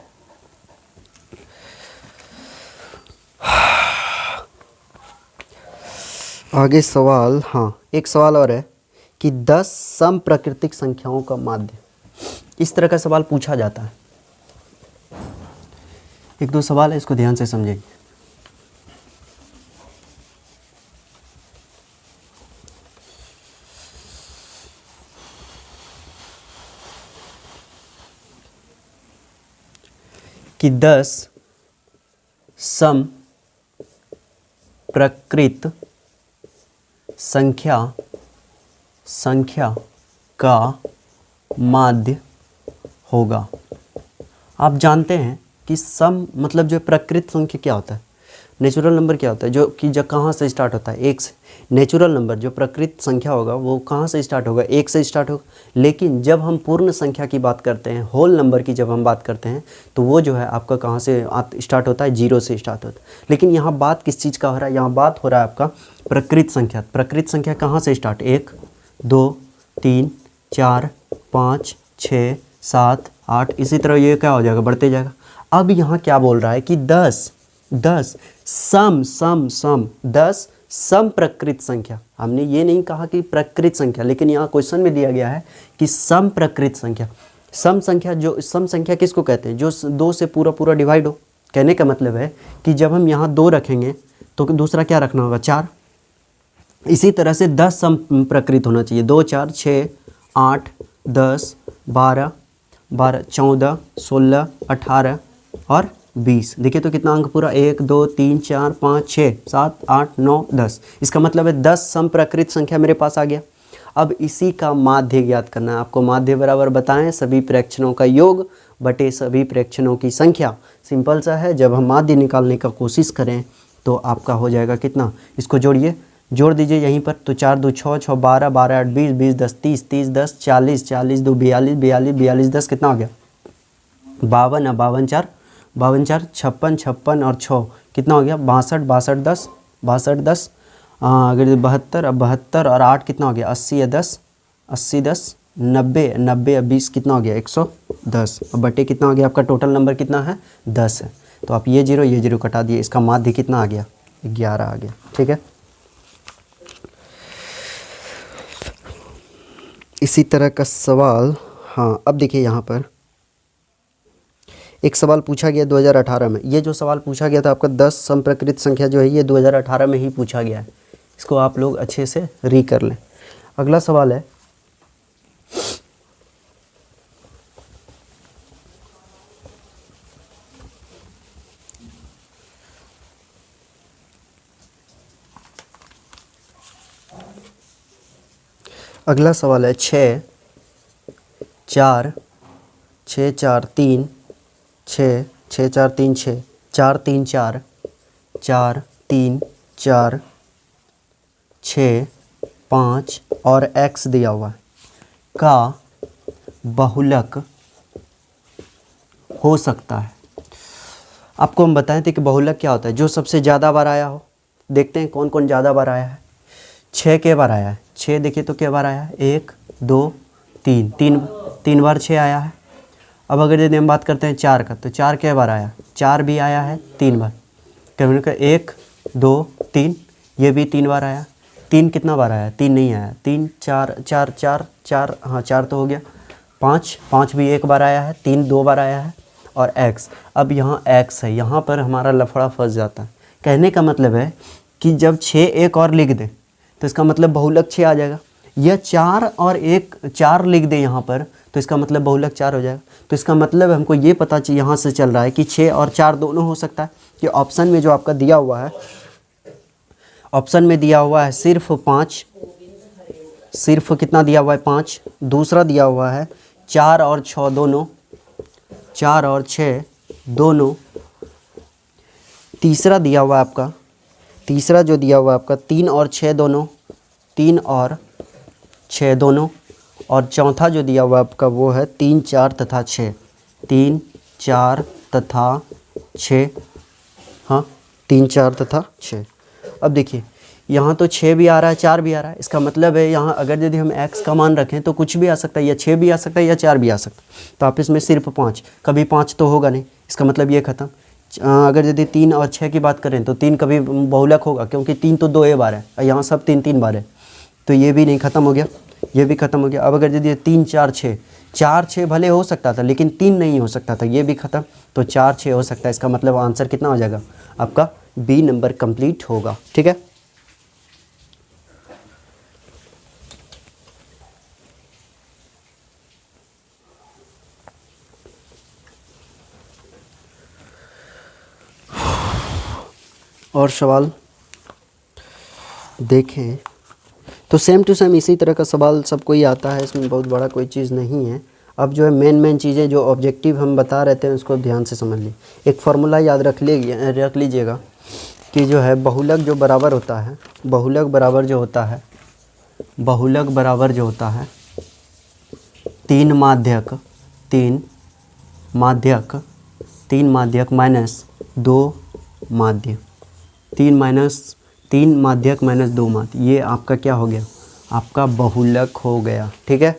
आगे सवाल, हाँ एक सवाल और है कि 10 समप्राकृतिक संख्याओं का माध्य, इस तरह का सवाल पूछा जाता है। एक दो सवाल है, इसको ध्यान से समझेंगे। कि 10 समप्राकृत संख्या का माध्य होगा। आप जानते हैं कि सम मतलब जो प्रकृत संख्या क्या होता है, नेचुरल नंबर क्या होता है, जो कि जब कहाँ से स्टार्ट होता है, 1 से। नेचुरल नंबर जो प्रकृत संख्या होगा वो कहाँ से स्टार्ट होगा, 1 से स्टार्ट होगा। लेकिन जब हम पूर्ण संख्या की बात करते हैं, होल नंबर की जब हम बात करते हैं, तो वो जो है आपका कहाँ से स्टार्ट होता है, 0 से स्टार्ट होता है। लेकिन यहाँ बात किस चीज़ का हो रहा है, यहाँ बात हो रहा है आपका प्रकृत संख्या। प्रकृत संख्या कहाँ से स्टार्ट, 1 2 3 4 5 6 7 8, इसी तरह ये क्या हो जाएगा, बढ़ते जाएगा। अब यहाँ क्या बोल रहा है कि 10 सम प्रकृत संख्या। हमने ये नहीं कहा कि प्रकृत संख्या, लेकिन यहाँ क्वेश्चन में दिया गया है कि सम प्रकृत संख्या। सम संख्या, जो सम संख्या किसको कहते हैं, जो 2 से पूरा डिवाइड हो। कहने का मतलब है कि जब हम यहाँ 2 रखेंगे तो दूसरा क्या रखना होगा, 4। इसी तरह से 10 सम प्रकृत होना चाहिए, 2 4 6 8 10 12 14 16 18 और 20। देखिए तो कितना अंक पूरा, 1 2 3 4 5 6 7 8 9 10। इसका मतलब है 10 समप्राकृत संख्या मेरे पास आ गया। अब इसी का माध्य ज्ञात करना है आपको। माध्य बराबर बताएं सभी प्रेक्षणों का योग बटे सभी प्रेक्षणों की संख्या। सिंपल सा है, जब हम माध्य निकालने का कोशिश करें तो आपका हो जाएगा कितना, इसको जोड़िए, जोड़ दीजिए यहीं पर। तो 4 2 6 6 12 12 8 20 20 10 30 30 10 40 40 2 42 42 42 10 कितना हो गया, 52 52 4 52 4 56 56 और 6 कितना हो गया, 62 62 10 62 10 अगर 72 अब 72 और 8 कितना हो गया, 80 या 10 80 10 90 90 20 कितना हो गया, 110। अब बटे कितना हो गया, आपका टोटल नंबर कितना है, 10 है। तो आप ये जीरो कटा दिए, इसका माध्य कितना आ गया, 11 आ गया। ठीक है, इसी तरह का सवाल, हाँ अब देखिए यहाँ पर एक सवाल पूछा गया 2018 में। ये जो सवाल पूछा गया था आपका 10 समप्रकृत संख्या जो है ये 2018 में ही पूछा गया है। इसको आप लोग अच्छे से री कर लें। अगला सवाल है अगला सवाल है 6 4 6 4 3 6 6 4 3 6 4 3 4 4 3 4 6 5 और x दिया हुआ है का बहुलक हो सकता है। आपको हम बताए थे कि बहुलक क्या होता है, जो सबसे ज़्यादा बार आया हो। देखते हैं कौन कौन ज़्यादा बार आया है। 6 के बार आया है, 6 देखिए तो क्या बार आया है, 1 2 3 तीन बार 6 आया है। अब अगर यदि हम बात करते हैं 4 का, तो 4 के बार आया, 4 भी आया है 3 बार। कहने का 1 2 3, ये भी 3 बार आया। 3 कितना बार आया, 3 नहीं आया, 3 4 4 4 4, हाँ 4 तो हो गया। 5 भी 1 बार आया है, 3 2 बार आया है और x। अब यहाँ x है, यहाँ पर हमारा लफड़ा फंस जाता है। कहने का मतलब है कि जब 6 एक और लिख दें तो इसका मतलब बहुलक 6 आ जाएगा, या 4 और 1 4 लिख दें यहाँ पर तो इसका मतलब बहुलक 4 हो जाएगा। तो इसका मतलब हमको ये पता चाहिए यहाँ से चल रहा है कि 6 और 4 दोनों हो सकता है। कि ऑप्शन में जो आपका दिया हुआ है, ऑप्शन में दिया हुआ है सिर्फ 5, सिर्फ कितना दिया हुआ है 5। दूसरा दिया हुआ है 4 और 6 दोनों, 4 और 6 दोनों। तीसरा दिया हुआ है आपका, तीसरा जो दिया हुआ है आपका 3 और 6 दोनों, 3 और 6 दोनों। और चौथा जो दिया हुआ है आपका वो है 3 4 तथा 6, 3 4 तथा 6, हाँ 3 4 तथा 6। अब देखिए यहाँ तो 6 भी आ रहा है 4 भी आ रहा है। इसका मतलब है यहाँ अगर यदि हम x का मान रखें तो कुछ भी आ सकता है, या 6 भी आ सकता है या 4 भी आ सकता है। तो आप इसमें सिर्फ 5, कभी 5 तो होगा नहीं, इसका मतलब ये ख़त्म। अगर यदि 3 और 6 की बात करें तो 3 कभी बहुलक होगा, क्योंकि 3 तो 2 बार है और यहाँ सब 3 3 बार है, तो ये भी नहीं, ख़त्म हो गया, ये भी ख़त्म हो गया। अब अगर यदि 3 4 6, 4 6 भले हो सकता था लेकिन 3 नहीं हो सकता था, ये भी ख़त्म। तो 4 6 हो सकता है। इसका मतलब आंसर कितना हो जाएगा आपका, बी नंबर कंप्लीट होगा। ठीक है, और सवाल देखें तो सेम टू सेम इसी तरह का सवाल सबको ही आता है, इसमें बहुत बड़ा कोई चीज़ नहीं है। अब जो है मेन चीज़ें जो ऑब्जेक्टिव हम बता रहे थे उसको ध्यान से समझ ली। एक फार्मूला याद रख लीजिएगा कि जो है बहुलक जो बराबर होता है, बहुलक बराबर जो होता है, बहुलक बराबर जो होता है 3 माध्यक, 3 माध्यक, 3 माध्यक माइनस 2 माध्य, 3 माध्यक माइनस 2 माध्य, ये आपका क्या हो गया, आपका बहुलक हो गया। ठीक है,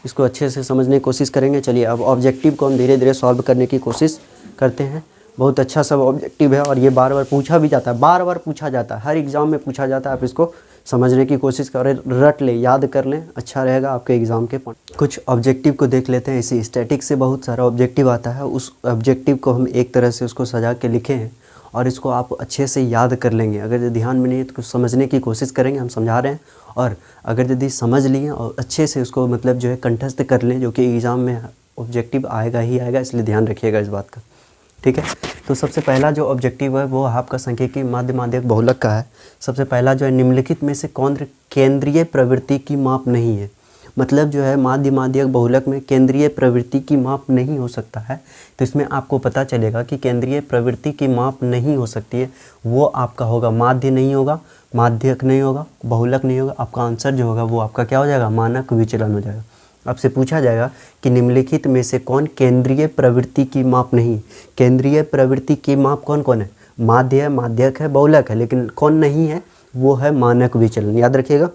इसको अच्छे से समझने की कोशिश करेंगे। चलिए अब ऑब्जेक्टिव को हम धीरे धीरे सॉल्व करने की कोशिश करते हैं। बहुत अच्छा सब ऑब्जेक्टिव है और ये बार बार पूछा भी जाता है, बार बार पूछा जाता है, हर एग्ज़ाम में पूछा जाता है। आप इसको समझने की कोशिश करें, रट लें, याद कर लें, अच्छा रहेगा आपके एग्ज़ाम के पॉइंट। कुछ ऑब्जेक्टिव को देख लेते हैं। इसी स्टैटिक से बहुत सारा ऑब्जेक्टिव आता है, उस ऑब्जेक्टिव को हम एक तरह से उसको सजा के लिखे हैं और इसको आप अच्छे से याद कर लेंगे। अगर ध्यान में नहीं है तो कुछ समझने की कोशिश करेंगे, हम समझा रहे हैं। और अगर यदि समझ लिए और अच्छे से उसको मतलब जो है कंठस्थ कर लें, जो कि एग्ज़ाम में ऑब्जेक्टिव आएगा ही आएगा, इसलिए ध्यान रखिएगा इस बात का। ठीक है, तो सबसे पहला जो ऑब्जेक्टिव है वो आपका सांख्यिकी माध्य माध्यक बहुलक का है। सबसे पहला जो है निम्नलिखित में से कौन केंद्रीय प्रवृत्ति की माप नहीं है। मतलब जो है माध्य माध्यक बहुलक में केंद्रीय प्रवृत्ति की माप नहीं हो सकता है। तो इसमें आपको पता चलेगा कि केंद्रीय प्रवृत्ति की माप नहीं हो सकती है, वो आपका होगा माध्य नहीं होगा, माध्यक नहीं होगा, बहुलक नहीं होगा। आपका आंसर जो होगा वो आपका क्या हो जाएगा, मानक विचलन हो जाएगा। आपसे पूछा जाएगा कि निम्नलिखित में से कौन केंद्रीय प्रवृत्ति की माप नहीं। केंद्रीय प्रवृत्ति की माप कौन कौन है, माध्य है, माध्यक है, बहुलक है, लेकिन कौन नहीं है, वो है मानक विचलन। याद रखिएगा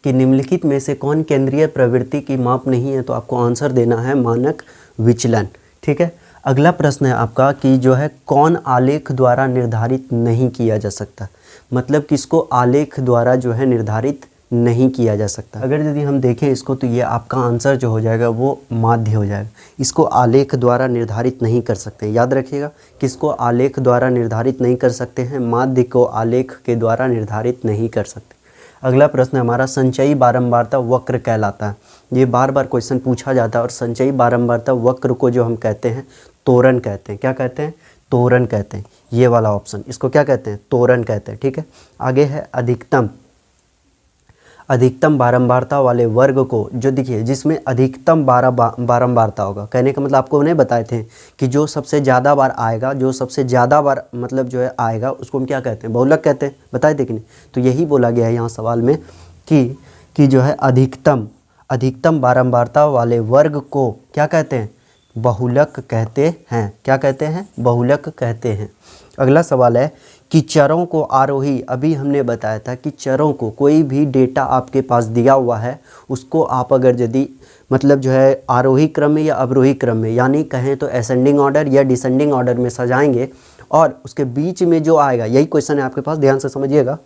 कि निम्नलिखित में से कौन केंद्रीय प्रवृत्ति की माप नहीं है, तो आपको आंसर देना है मानक विचलन। ठीक है, अगला प्रश्न है आपका कि जो है कौन आलेख द्वारा निर्धारित नहीं किया जा सकता। मतलब किसको आलेख द्वारा जो है निर्धारित नहीं किया जा सकता। अगर यदि हम देखें इसको तो ये आपका आंसर जो हो जाएगा वो माध्य हो जाएगा। इसको आलेख द्वारा निर्धारित नहीं कर सकते। याद रखिएगा किसको आलेख द्वारा निर्धारित नहीं कर सकते हैं, माध्य को आलेख के द्वारा निर्धारित नहीं कर सकते। अगला प्रश्न हमारा संचयी बारंबारता वक्र कहलाता है। ये बार बार क्वेश्चन पूछा जाता है और संचयी बारंबारता वक्र को जो हम कहते हैं त्वरण कहते हैं। क्या कहते हैं, त्वरण कहते हैं। ये वाला ऑप्शन इसको क्या कहते हैं, त्वरण कहते हैं। ठीक है, आगे है अधिकतम। अधिकतम बारंबारता वाले वर्ग को, जो देखिए जिसमें अधिकतम बारंबारता होगा, कहने का मतलब आपको नहीं बताए थे कि जो सबसे ज़्यादा बार आएगा, जो सबसे ज़्यादा बार मतलब जो है आएगा उसको हम क्या कहते हैं, बहुलक कहते हैं, बताए थे कि नहीं। तो यही बोला गया है यहाँ सवाल में कि जो है अधिकतम बारंबारता वाले वर्ग को क्या कहते हैं, बहुलक कहते हैं। क्या कहते हैं, बहुलक कहते हैं। अगला सवाल है कि चरों को आरोही, अभी हमने बताया था कि चरों को, कोई भी डेटा आपके पास दिया हुआ है उसको आप अगर यदि मतलब जो है आरोही क्रम में या अवरोही क्रम में, यानी कहें तो असेंडिंग ऑर्डर या डिसेंडिंग ऑर्डर में सजाएंगे और उसके बीच में जो आएगा, यही क्वेश्चन है आपके पास, ध्यान से समझिएगा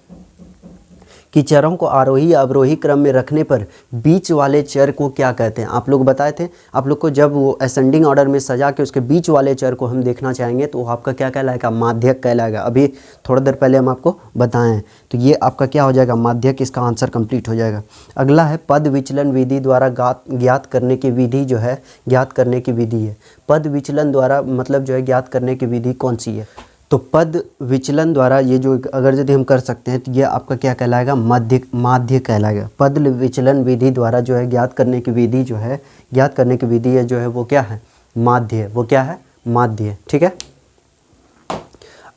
कि चरों को आरोही या अवरोही क्रम में रखने पर बीच वाले चर को क्या कहते हैं। आप लोग बताए थे, आप लोग को जब वो असेंडिंग ऑर्डर में सजा के उसके बीच वाले चर को हम देखना चाहेंगे तो वो आपका क्या कहलाएगा, माध्यक कहलाएगा। अभी थोड़ा देर पहले हम आपको बताएं हैं, तो ये आपका क्या हो जाएगा, माध्यक। इसका आंसर कंप्लीट हो जाएगा। अगला है पद विचलन विधि द्वारा ज्ञात करने की विधि, जो है ज्ञात करने की विधि है। पद विचलन द्वारा मतलब जो है ज्ञात करने की विधि कौन सी है, तो पद विचलन द्वारा ये जो अगर यदि हम कर सकते हैं तो ये आपका क्या कहलाएगा, माध्य कहलाएगा। पद विचलन विधि द्वारा जो है ज्ञात करने की विधि, जो है ज्ञात करने की विधि है जो है वो क्या है, माध्य है। वो क्या है, माध्य है। ठीक है।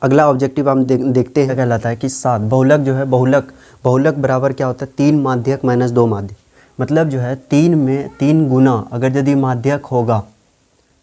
अगला ऑब्जेक्टिव हम देखते हैं, कहलाता है कि 7 बहुलक जो है, बहुलक बराबर क्या होता है, 3 माध्यक माइनस 2 माध्य। मतलब जो है 3 में 3 गुना अगर यदि माध्यक होगा,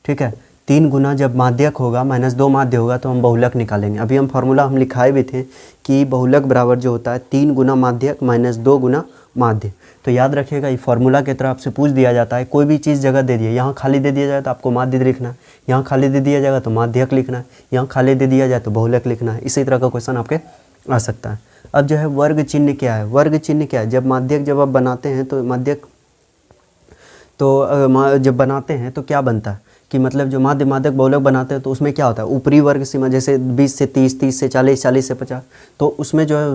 ठीक है, 3 गुना जब माध्यक होगा माइनस 2 माध्य होगा तो हम बहुलक निकालेंगे। अभी हम फार्मूला हम लिखाए भी थे कि बहुलक बराबर जो होता है 3 गुना माध्यक माइनस 2 गुना माध्य। तो याद रखिएगा, ये फार्मूला की तरह आपसे पूछ दिया जाता है, कोई भी चीज़ जगह दे दिए, यहाँ खाली दे दिया जाए तो आपको माध्य लिखना है, यहाँ खाली दे दिया जाएगा तो माध्यक लिखना है, यहाँ खाली दे दिया जाए तो बहुलक लिखना है। इसी तरह का क्वेश्चन आपके आ सकता है। अब जो है वर्ग चिन्ह क्या है, वर्ग चिन्ह क्या है, जब माध्यक जब आप बनाते हैं तो माध्यक तो जब बनाते हैं तो क्या बनता है कि मतलब जो माध्यक बहुलक बनाते हैं तो उसमें क्या होता है, ऊपरी वर्ग सीमा जैसे 20 से 30, 30 से 40, 40 से 50, तो उसमें जो है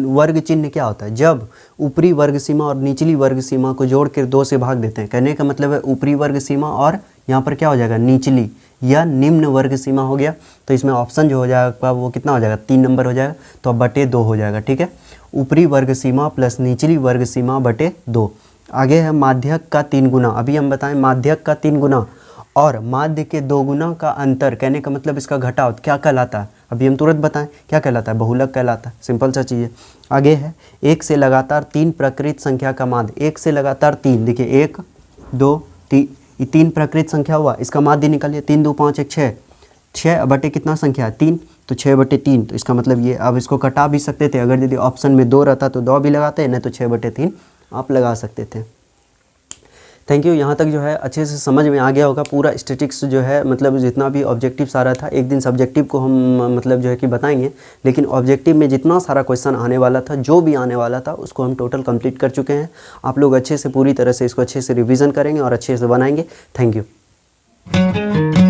वर्ग चिन्ह क्या होता है, जब ऊपरी वर्ग सीमा और निचली वर्ग सीमा को जोड़ कर 2 से भाग देते हैं। कहने का मतलब है ऊपरी वर्ग सीमा और यहाँ पर क्या हो जाएगा, निचली या निम्न वर्ग सीमा हो गया। तो इसमें ऑप्शन जो हो जाएगा वो कितना हो जाएगा, 3 नंबर हो जाएगा, तो अब बटे 2 हो जाएगा। ठीक है, ऊपरी वर्ग सीमा प्लस निचली वर्ग सीमा बटे 2। आगे है माध्यक का 3 गुना। अभी हम बताएं माध्यक का 3 गुना और माध्य के 2 गुना का अंतर, कहने का मतलब इसका घटाव क्या कहलाता है, अभी हम तुरंत बताएं क्या कहलाता है, बहुलक कहलाता है। सिंपल सा चीज़ है। आगे है 1 से लगातार 3 प्रकृत संख्या का माध्य। 1 से लगातार 3, देखिए 1 2 3, ये 3 प्रकृत संख्या हुआ, इसका माध्य निकालिए। 3 2 5 1 6, 6 बटे कितना संख्या है 3, तो 6 बटे 3, तो इसका मतलब ये। अब इसको कटा भी सकते थे, अगर यदि ऑप्शन में 2 रहता तो 2 भी लगाते, नहीं तो 6 बटे 3 आप लगा सकते थे। Thank you. यहाँ तक जो है अच्छे से समझ में आ गया होगा पूरा स्टैटिक्स जो है, मतलब जितना भी ऑब्जेक्टिव सारा था। एक दिन सब्जेक्टिव को हम मतलब जो है कि बताएंगे, लेकिन ऑब्जेक्टिव में जितना सारा क्वेश्चन आने वाला था, जो भी आने वाला था, उसको हम टोटल कंप्लीट कर चुके हैं। आप लोग अच्छे से पूरी तरह से इसको अच्छे से रिवीजन करेंगे और अच्छे से बनाएंगे। Thank you.